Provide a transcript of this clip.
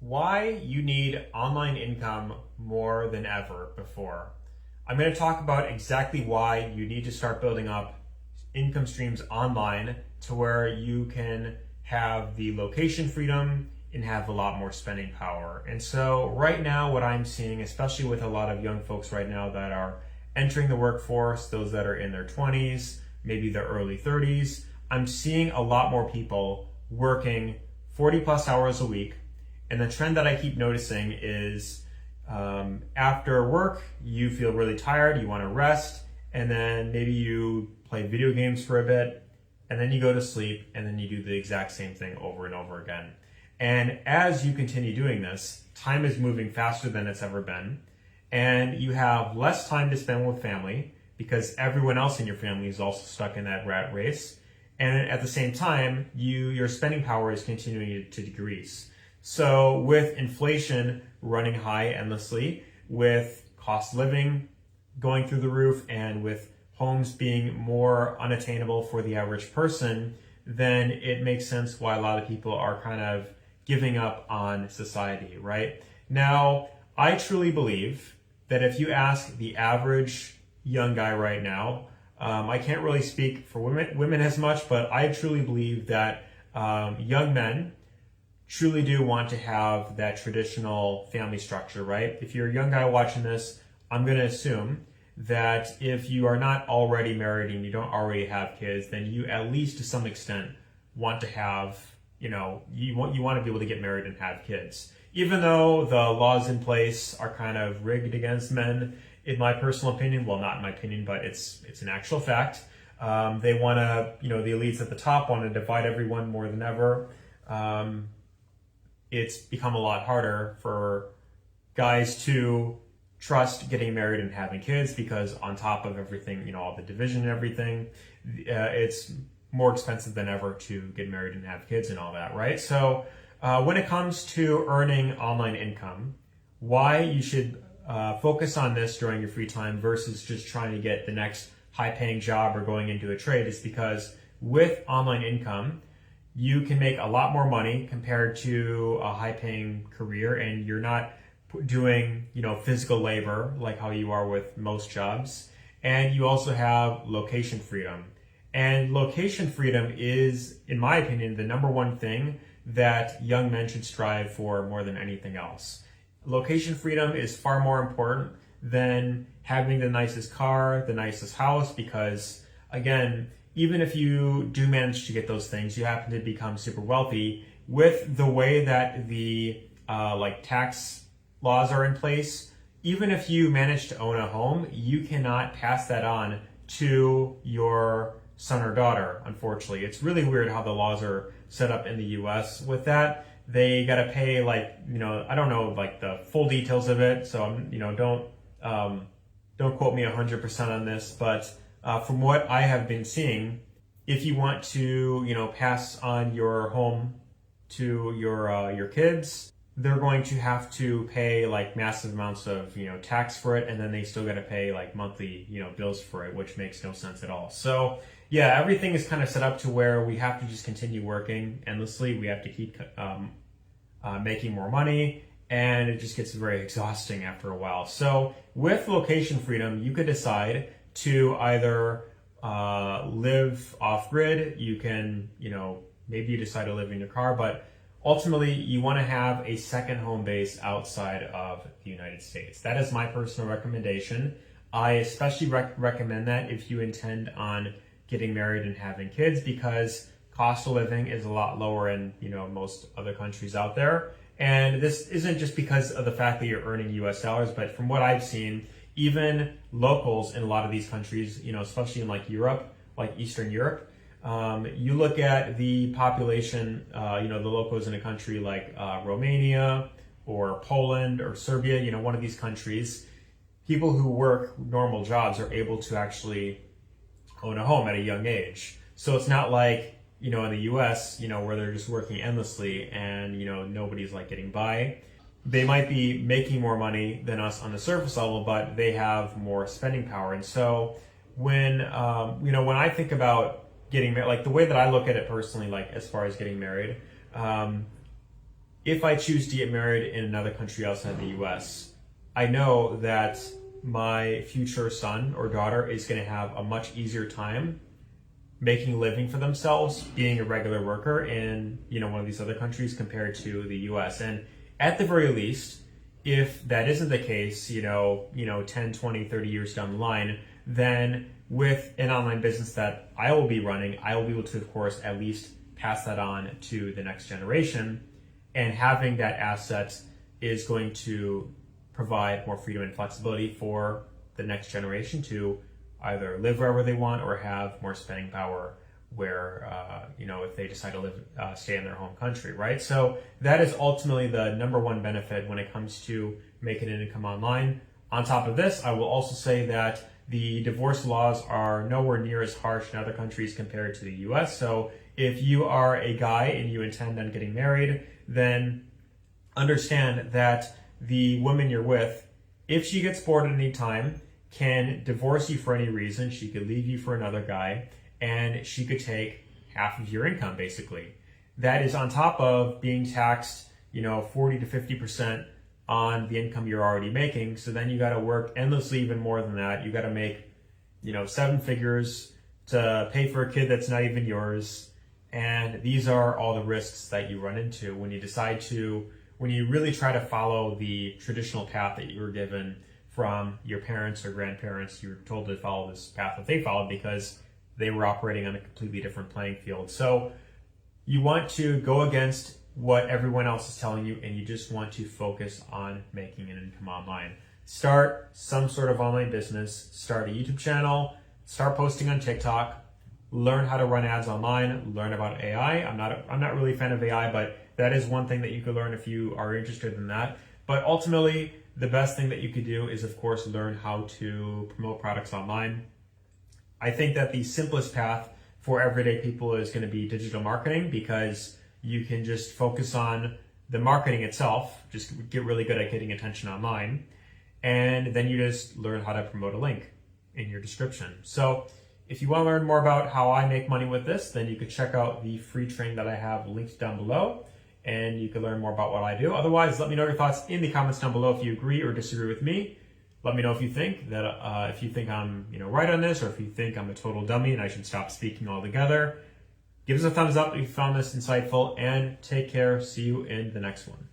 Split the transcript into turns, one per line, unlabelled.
Why you need online income more than ever before. I'm going to talk about exactly why you need to start building up income streams online to where you can have the location freedom and have a lot more spending power. And so right now, what I'm seeing, especially with a lot of young folks right now that are entering the workforce, those that are in their 20s, maybe their early 30s, I'm seeing a lot more people working 40 plus hours a week. And the trend that I keep noticing is after work, you feel really tired, you want to rest, and then maybe you play video games for a bit, and then you go to sleep, and then you do the exact same thing over and over again. And as you continue doing this, time is moving faster than it's ever been, and you have less time to spend with family because everyone else in your family is also stuck in that rat race. And at the same time, your spending power is continuing to decrease. So with inflation running high endlessly, with cost of living going through the roof, and with homes being more unattainable for the average person, then it makes sense why a lot of people are kind of giving up on society, right? Now, I truly believe that if you ask the average young guy right now, I can't really speak for women as much, but I truly believe that young men truly do want to have that traditional family structure, right? If you're a young guy watching this, I'm going to assume that if you are not already married and you don't already have kids, then you at least to some extent want to have, you want to be able to get married and have kids. Even though the laws in place are kind of rigged against men, in my personal opinion, well, not in my opinion, but it's an actual fact. They want to, the elites at the top want to divide everyone more than ever. It's become a lot harder for guys to trust getting married and having kids because on top of everything, all the division and everything, it's more expensive than ever to get married and have kids and all that, right? So when it comes to earning online income, why you should focus on this during your free time versus just trying to get the next high-paying job or going into a trade is because with online income, you can make a lot more money compared to a high-paying career, and you're not doing, physical labor like how you are with most jobs. And you also have location freedom. And location freedom is, in my opinion, the number one thing that young men should strive for more than anything else. Location freedom is far more important than having the nicest car, the nicest house, because again, even if you do manage to get those things, you happen to become super wealthy. With the way that the tax laws are in place, even if you manage to own a home, you cannot pass that on to your son or daughter, unfortunately. It's really weird how the laws are set up in the US with that. They got to pay I don't know the full details of it, so don't quote me 100% on this, but from what I have been seeing, if you want to, pass on your home to your kids, they're going to have to pay massive amounts of, tax for it. And then they still got to pay monthly, bills for it, which makes no sense at all. So yeah, everything is kind of set up to where we have to just continue working endlessly. We have to keep making more money, and it just gets very exhausting after a while. So with location freedom, you could decide to either live off grid. You can, maybe you decide to live in your car, but ultimately you want to have a second home base outside of the United States. That is my personal recommendation. I especially recommend that if you intend on getting married and having kids, because cost of living is a lot lower in, most other countries out there. And this isn't just because of the fact that you're earning US dollars, but from what I've seen, even locals in a lot of these countries, especially in Europe, Eastern Europe, you look at the population, the locals in a country like Romania or Poland or Serbia, one of these countries, people who work normal jobs are able to actually own a home at a young age. So it's not like, in the US, where they're just working endlessly and, nobody's getting by. They might be making more money than us on the surface level, but they have more spending power. And so when, when I think about getting married, the way that I look at it personally, as far as getting married, if I choose to get married in another country outside the US, I know that my future son or daughter is going to have a much easier time making a living for themselves, being a regular worker in, one of these other countries compared to the US. And at the very least, if that isn't the case, 10, 20, 30 years down the line, then with an online business that I will be running, I will be able to, of course, at least pass that on to the next generation. And having that asset is going to provide more freedom and flexibility for the next generation to either live wherever they want or have more spending power where, if they decide to stay in their home country, right? So that is ultimately the number one benefit when it comes to making an income online. On top of this, I will also say that the divorce laws are nowhere near as harsh in other countries compared to the US. So if you are a guy and you intend on getting married, then understand that the woman you're with, if she gets bored at any time, can divorce you for any reason. She could leave you for another guy, and she could take half of your income, basically. That is on top of being taxed, 40 to 50% on the income you're already making. So then you got to work endlessly, even more than that. You got to make, 7 figures to pay for a kid that's not even yours. And these are all the risks that you run into when you really try to follow the traditional path that you were given from your parents or grandparents. You were told to follow this path that they followed because they were operating on a completely different playing field. So you want to go against what everyone else is telling you, and you just want to focus on making an income online. Start some sort of online business, start a YouTube channel, start posting on TikTok, learn how to run ads online, learn about AI. I'm not really a fan of AI, but that is one thing that you could learn if you are interested in that. But ultimately, the best thing that you could do is, of course, learn how to promote products online. I think that the simplest path for everyday people is going to be digital marketing, because you can just focus on the marketing itself, just get really good at getting attention online, and then you just learn how to promote a link in your description. So if you want to learn more about how I make money with this, then you could check out the free training that I have linked down below, and you can learn more about what I do. Otherwise, let me know your thoughts in the comments down below if you agree or disagree with me. Let me know if you think that if you think I'm right on this, or if you think I'm a total dummy and I should stop speaking altogether. Give us a thumbs up if you found this insightful, and take care. See you in the next one.